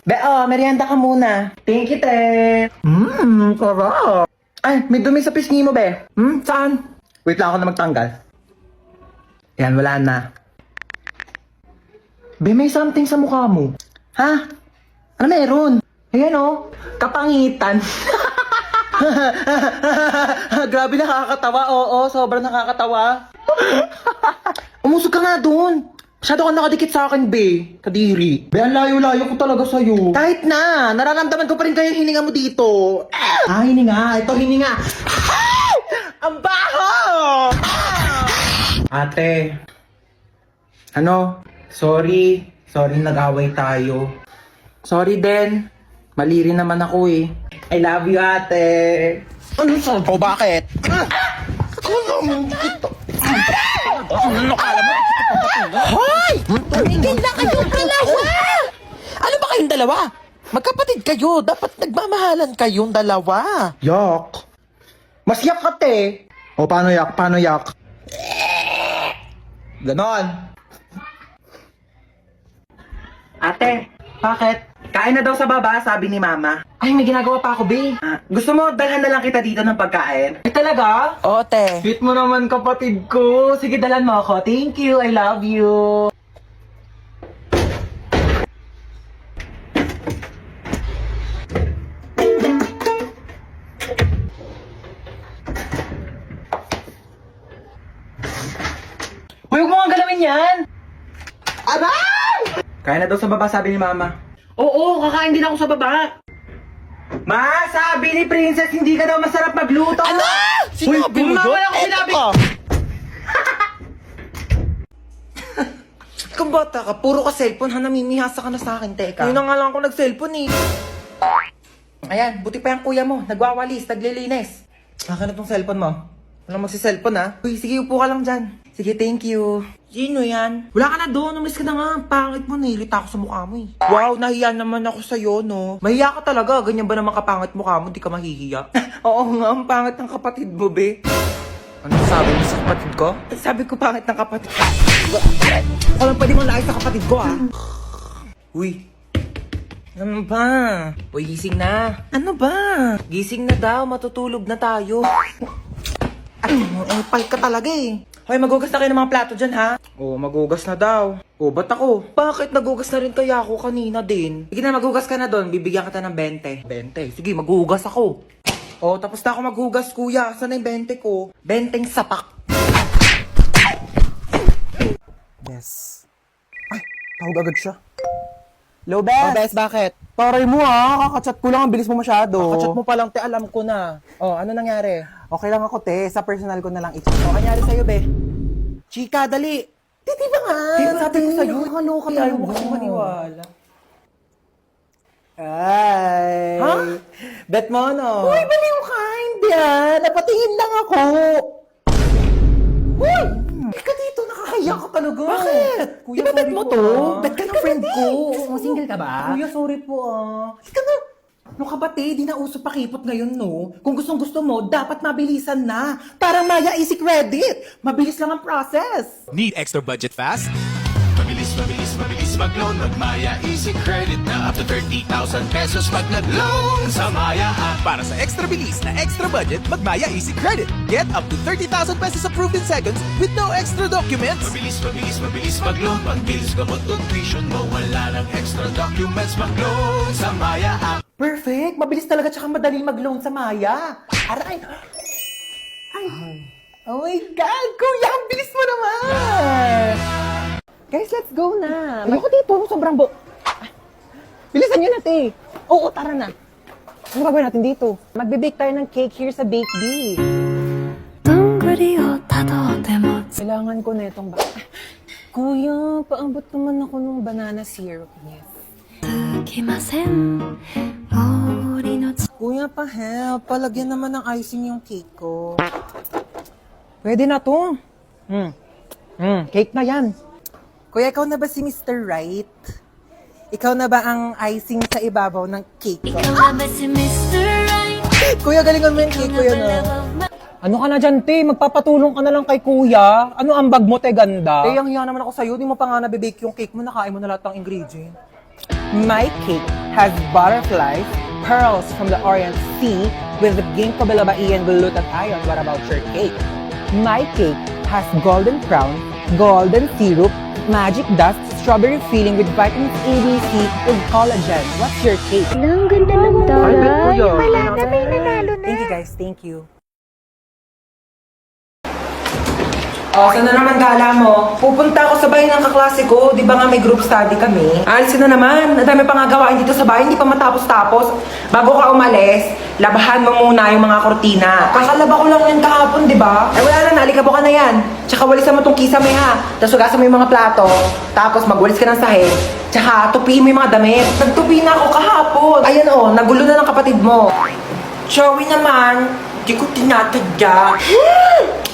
Be, merienda ka muna. Thank you, te. Sarap. Ay, may dumi sa pisngi mo, be. Saan? Wait lang ako na magtanggal. Yan, wala na. Be, may something sa mukha mo. Ha? Ano meron? Ayan, oh. Kapangitan. Grabe, nakakatawa. Oo, sobrang nakakatawa. Umusog ka nga doon. Masyado ka nakadikit sa akin, be. Kadiri. Be, ang layo-layo ko talaga sa'yo. Kahit na, nararamdaman ko pa rin kayo yung hininga mo dito. Hininga. Ito, hininga. Ang baho! Ate. Ano? Sorry. Sorry, nag-away tayo. Sorry din. Mali rin naman ako eh. I love you, ate. Ano sa? O, bakit? Ano kala mo? Hoy! Tumigil na kayong dalawa! Ano ba kayong dalawa? Magkapatid kayo. Dapat nagmamahalan kayong dalawa. Yak. Mas yak ka, te. O, paano yak? Paano yak? Ganon. Ate, bakit? Kain na daw sa baba, sabi ni Mama. Ay, may ginagawa pa ako, be. Gusto mo, dalhan na lang kita dito ng pagkain? Ay, talaga? Oo, te. Sweet mo naman, kapatid ko. Sige, dalhan mo ako. Thank you, I love you. Huwag mo nga galawin yan! Aray! Kaya na daw sa baba, sabi ni Mama. Oo, kakain din ako sa baba. Ma, sabi ni Princess, hindi ka daw masarap magluto. Ano? Sinabi mo Mama yun? ako sinabi. Kung bata ka, puro ka cellphone, ha? Namimihasa ka na sa akin, teka. Yun na nga lang ako nag-cellphone eh. Ayan, buti pa yung kuya mo. Nagwawalis, naglilinis. Akin na tong cellphone mo. Walang magsi-cellphone ha. Uy, sige, upo ka lang dyan. Sige, thank you. Sino yan? Wala ka na doon. Umalis ka na nga. Pangit mo. Nahilita ako sa mukha mo eh. Wow, nahiya naman ako sa'yo, no? Mahiya ka talaga. Ganyan ba naman kapangit mukha mo? Di ka mahihiya. Oo nga, ang pangit ng kapatid mo, be. Ano sabi mo sa kapatid ko? Sabi ko pangit ng kapatid ko. Walang pwede mong laay sa kapatid ko, ah. Uy. Ano ba? Uy, gising na. Ano ba? Gising na daw. Matutulog na tayo. Ay, pal ka talaga eh. Hoy, magugas na kayo ng mga plato dyan, ha? Oo, magugas na daw. Oo, ba't ako? Bakit? Nagugas na rin kaya ako kanina din. Sige na, magugas ka na doon. Bibigyan kita ng 20. 20? Sige, magugas ako. Oo, tapos na ako maghugas, kuya. Saan na yung 20 ko? 20 sapak. Yes. Ay, tawag agad siya. Hello, Bes. Oh, Bes, bakit? Taray mo, ha? Kakachat ko lang. Ang bilis mo masyado. Kakachat mo pa lang, te. Alam ko na. Oh, ano nangyari? Okay lang ako, te. Sa personal ko na lang i-chat. Ano nangyari sa'yo, be? Chika, dali. Di ba nga? Sabi ko sa'yo, nakaloka tayo. Huwag kasi maniwala. Ay. Ha? Bet mo, no? Uy, baliw ka. Hindi ah. Napatingin lang ako. Uy! Ika dito, nakakaya ka talaga. Bakit? Kuya, Di ba bet sorry mo po, to? ah. Bet ka ng friend ko. Single ka ba? Kuya, sorry po, ah. Ika nga. No kabate, di na uso pakipot ngayon, no? Kung gustong gusto mo, dapat mabilisan na. Para Maya Easy Credit. Mabilis lang ang process. Need extra budget fast? Mabilis, mabilis, mabilis mag-loan. Mag-Maya Easy Credit na up to 30,000 pesos pag nag-loan sa Maya app. Para sa extra bilis na extra budget, mag-Maya Easy Credit. Get up to 30,000 pesos approved in seconds with no extra documents. Mabilis, mabilis, mabilis mag-loan. Pag-bills gamot tuition mo, wala ng extra documents. Mag-loan sa Maya app. Perfect. Mabilis talaga tsaka madali mag-loan sa Maya. Aray. Ay. Oh my God. Kuya, ang bilis mo naman. Guys, let's go na. Ayoko dito. Sobrang bilisan nyo na, te. Oo, tara na. Ano gagawin natin dito? Magbe-bake tayo ng cake here sa Bake Bee. どんぐりをたどっても Kailangan ko na itong Kuya, paabot naman ako ng banana syrup. Yes. つきません森の Kuya, pa-help. Palagyan naman ng icing yung cake ko. Pwede na to. Cake na yan. Kuya, ikaw na ba si Mr. Right? Ikaw na ba ang icing sa ibabaw ng cake ko? ikaw ba si Mr. Right? Kuya, galingan mo yung cake ko yan, Ano ka na dyan, te? Magpapatulong ka na lang kay kuya. Ano ang bag mo, te, ganda? Te, ang hiya naman ako sa'yo. Di mo pa nga nabibake yung cake mo. Nakain mo na lahat ng ingredient. My cake has butterflies, pearls from the Orient Sea with the ginkgo biloba and glutathione ion. What about your cake? My cake has golden crown, golden syrup, magic dust, strawberry filling with vitamins A, B, C, with collagen. What's your cake? Ang ganda ng taray. Wala na, may nanalo na. Thank you guys, thank you. O, saan na naman gala mo? Pupunta ako sa bahay ng kaklase ko. Di ba nga may group study kami? Alisin na naman. Ang dami pa nga gawain dito sa bahay. Hindi pa matapos-tapos. Bago ka umalis, labahan mo muna yung mga kortina. Kakalaba ko lang yan kahapon, di ba? Eh wala na, nalikabo ka na yan. Tsaka walisan mo tong kisame ha. Tapos hugasan mo yung mga plato. Tapos magwalis ka ng sahig. Tsaka tupiin mo yung mga damit. Nagtupi na ako kahapon. Ayan o, nagulo na ng kapatid mo. Joey naman, di ko tinatadya.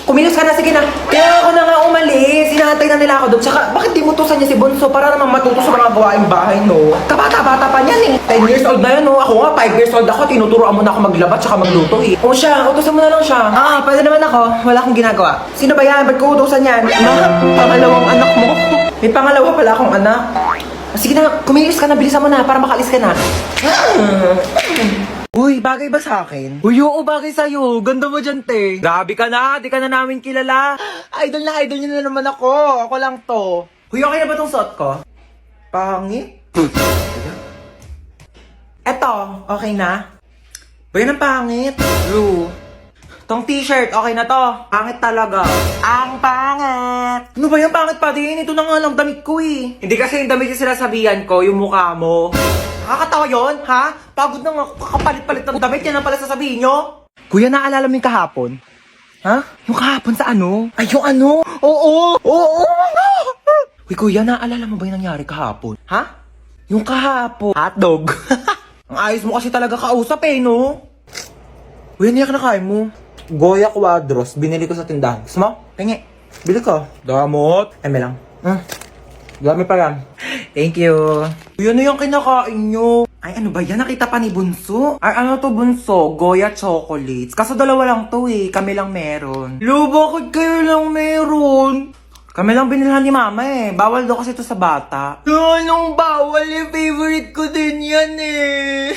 Kumilos ka na, sige na. Kaya ako na nga umalis. Hinahantay na nila ako doon. Tsaka, bakit di mo tusan niya si Bonso para naman matuto sa mga gawaing bahay, no? Kabata-bata pa niyan eh. 10 years old na yun, no? Ako nga, 5 years old ako. Tinuturoan mo na ako maglaba tsaka magluto eh. O siya, utusan mo na lang siya. Ah, pwede naman ako. Wala akong ginagawa. Sino ba yan? Ba't ko utusan yan? Pangalawang anak mo. May pangalawa pala akong anak. Sige na, kumilos ka na. Bilisan mo na para makalis ka na. Uy, bagay ba sa akin? Uy, oo, bagay sa'yo. Ganda mo dyan, te. Grabe ka na, di ka na namin kilala. Idol niyo na naman ako. Ako lang to. Uy, okay na ba tong suot ko? Pangit. Eto, okay na? Uy, yan ang pangit. Blue. Tong t-shirt, okay na to. Pangit talaga. Ang pangit. Ano ba yung pangit pa din? Ito na nga lang damit ko eh. Hindi kasi yung damit yung sinasabihan ko, yung mukha mo. Nakakatawa yun, ha? Pagod na nga ako kakapalit-palit ng damit, yan ang pala sasabihin nyo. Kuya, naalala mo yung kahapon? Ha? Yung kahapon sa ano? Ay, yung ano? Oo! Oo! Uy, kuya, naalala mo ba yung nangyari kahapon? Ha? Yung kahapon. Hotdog. Ang ayos mo kasi talaga kausap eh, no? Uy, ano yung kinakain mo? Goya Quadros. Binili ko sa tindahan. Gusto mo? Tingi. Bili ko. Damot. Eme lang. Dami pa yan. Thank you. Uy, ano yung kinakain nyo? Ay, ano ba yan? Nakita pa ni Bunso? Ay, ano to, Bunso? Goya chocolates. Kaso dalawa lang to eh. Kami lang meron. Lo, bakit kayo lang meron? Kami lang binilhan ni Mama eh. Bawal daw kasi ito sa bata. Anong bawal eh? Favorite ko din yan eh.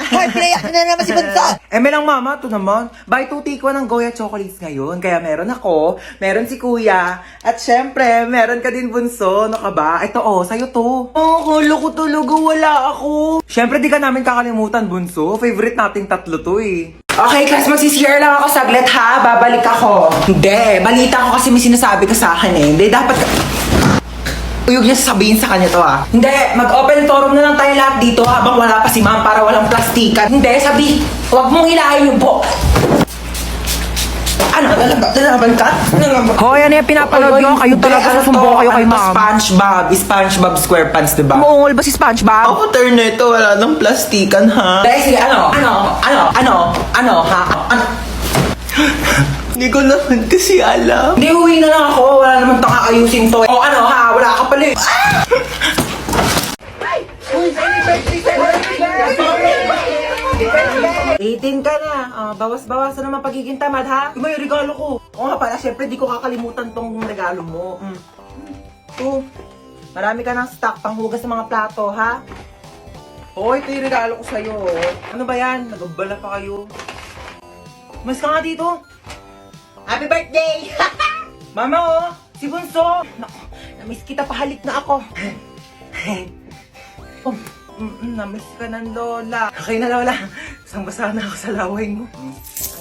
Hoy, pinayak na naman si Bunso! May lang Mama, ito naman. Buy 2 take 1 ng Goya chocolates ngayon. Kaya meron ako, meron si Kuya, at syempre, meron ka din Bunso. Ano ka ba? Ito oh, sa'yo to. Oh, kala ko talaga wala ako. Syempre, di ka namin kakalimutan, Bunso. Favorite nating tatlo to eh. Okay, class, magsisishare lang ako saglit ha. Babalik ako. Hindi, balita ko kasi may sinasabi ka sa akin eh. Hindi, dapat ka... Uyog niya sasabihin sa kanya to ah. Hindi, mag-open forum na lang tayo lahat dito habang wala pa si ma'am para walang plastikan. Hindi, sabi, huwag mong hilahin yung po. Ano? Nalaban ka? Hoy, ano yung pinapanood nyo? Kayo talaga susumbo kayo kay ma'am. SpongeBob SquarePants, diba? Umuungol ba si SpongeBob? Ako turn nito, wala nang plastikan ha. Dahil sige, ano, ha? Hindi ko naman kasi alam. Hindi, uwi na lang ako. Wala naman tang aayusin to. O ano ha, wala ka pala. Ah! Uy, celebrate! 18 ka na. Bawas-bawas na naman pagiging tamad ha. Yung may regalo ko. Oo nga pala, syempre di ko kakalimutan tong regalo mo. Ito. Marami ka ng stock panghugas sa mga plato ha. Oo, ito yung regalo ko sa'yo. Ano ba yan? Nagabala pa kayo. Mas ka nga dito. Happy birthday! Mama oh, si Bunso. Naku, namiss kita, pahalik na ako. Oh, namiss ka ng lola. Okay na lola. Basang-basa na ako sa laway mo.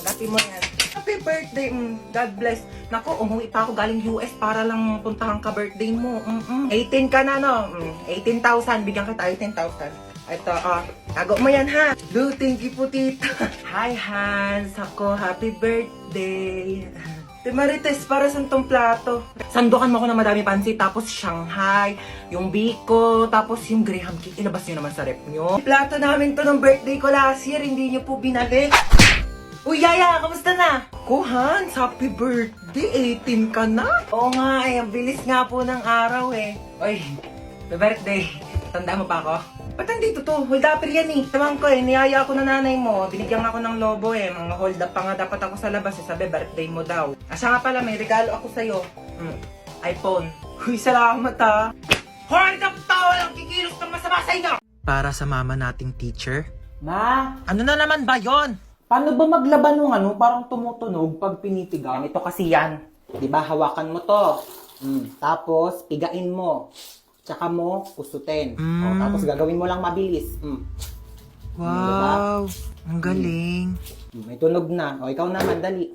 Tanggapin mo yan. Happy birthday. God bless. Naku, umuwi pa ako galing US para lang puntahan ka birthday mo. 18 ka na no? 18,000. Bigyan kita 18,000. Ito, tago mo yan ha. Lu, thank you po tita. Hi Hans, ako, happy birthday. Te Marites, para sa tong plato. Sandukan mo ako ng madami pansit, tapos Shanghai, yung Biko, tapos yung Graham cake. Ilabas nyo naman sa rep nyo. Plato namin to ng birthday ko last year, hindi nyo po binalik. Uy, Yaya, kamusta na? Ko, Hans, happy birthday, 18 ka na? Oo nga, ang bilis nga po ng araw eh. Uy, happy birthday. Tanda mo pa ako? Ba't nandito to? Hold upper yan eh. Saman ko eh, niyaya ako ng nanay mo. Binigyan ako ng lobo eh. Mga hold up pa nga dapat ako sa labas eh. Sabi, birthday mo daw. Asa nga pala, may regalo ako sa'yo. iPhone. Uy, salamat ha. Hold up tao lang kikilos ng masama sa inyo! Para sa mama nating teacher. Ma, Ano na naman ba yon? paano ba maglaban ng parang tumutunog pag pinitigaw? Ito kasi yan. Di ba, hawakan mo to. Tapos, pigain mo. Tsaka mo, usutin. O, tapos gagawin mo lang mabilis. Wow, ang galing. May tunog na. O, ikaw naman, dali.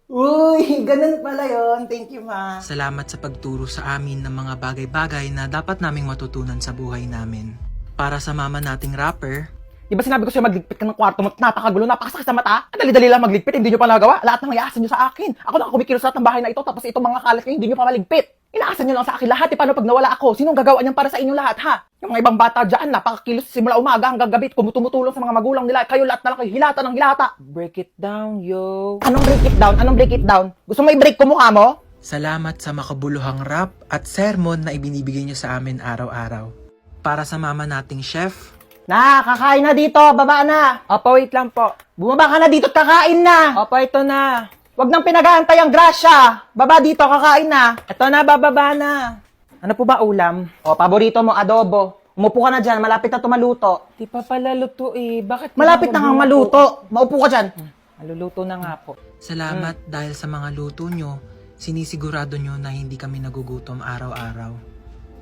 Uy, ganun pala yon. Thank you, ma. Salamat sa pagturo sa amin ng mga bagay-bagay na dapat naming matutunan sa buhay namin. Para sa mama nating rapper, Di ba sinabi ko sa'yo magligpit ka ng kwarto mo? Napakagulo, napakasakit sa mata. Ang dali-dali lang magligpit, hindi nyo pa nagawa. Lahat ng iaasa nyo sa akin. Ako na kumikilos lahat ng bahay na ito, tapos itong mga kalat nyo, hindi nyo pa maligpit. Inaasa nyo lang sa akin lahat. Paano pag nawala ako? Sinong gagawa niyan para sa inyong lahat, ha? Yung mga ibang bata dyan, napakakilos simula umaga hanggang gabi, tumutulong sa mga magulang nila. Kayo lahat na lang kayo, hilata ng hilata. Break it down, yo. Anong break it down? Anong break it down? Gusto mo i-break ko mukha mo? salamat sa makabuluhang rap at sermon na ibinibigay niyo sa amin araw-araw. Para sa mama nating chef, Na, kakain na dito. Baba na. Opo, wait lang po. Bumaba ka na dito at kakain na. Opo, ito na. Huwag nang pinag-aantay ang grasya. Baba dito, kakain na. Ito na, bababa na. Ano po ba ulam? O, paborito mo, adobo. Umupo ka na dyan, malapit na tumaluto. Di pa pala luto eh. Bakit? Malapit na nga maluto. Maupo ka dyan. Maluluto na nga po. salamat dahil sa mga luto nyo, sinisigurado nyo na hindi kami nagugutom araw-araw.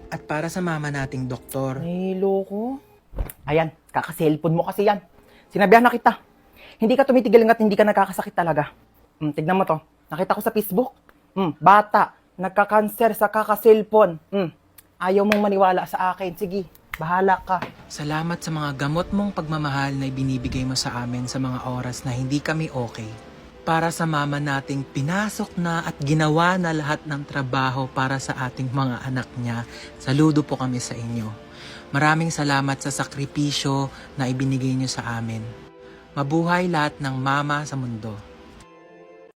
At para sa mama nating doktor, Ay, loko. Ayan, kaka-cellphone mo kasi yan. Sinabihan na kita. Hindi ka tumitigil hanggat hindi ka nagkakasakit talaga. Tignan mo to. Nakita ko sa Facebook. Bata, nagka-cancer sa kaka-cellphone. Ayaw mong maniwala sa akin. Sige, bahala ka. salamat sa mga gamot mong pagmamahal na ibinibigay mo sa amin sa mga oras na hindi kami okay. Para sa mama nating pinasok na at ginawa na lahat ng trabaho para sa ating mga anak niya, saludo po kami sa inyo. Maraming salamat sa sakripisyo na ibinigay niyo sa amin. Mabuhay lahat ng mama sa mundo.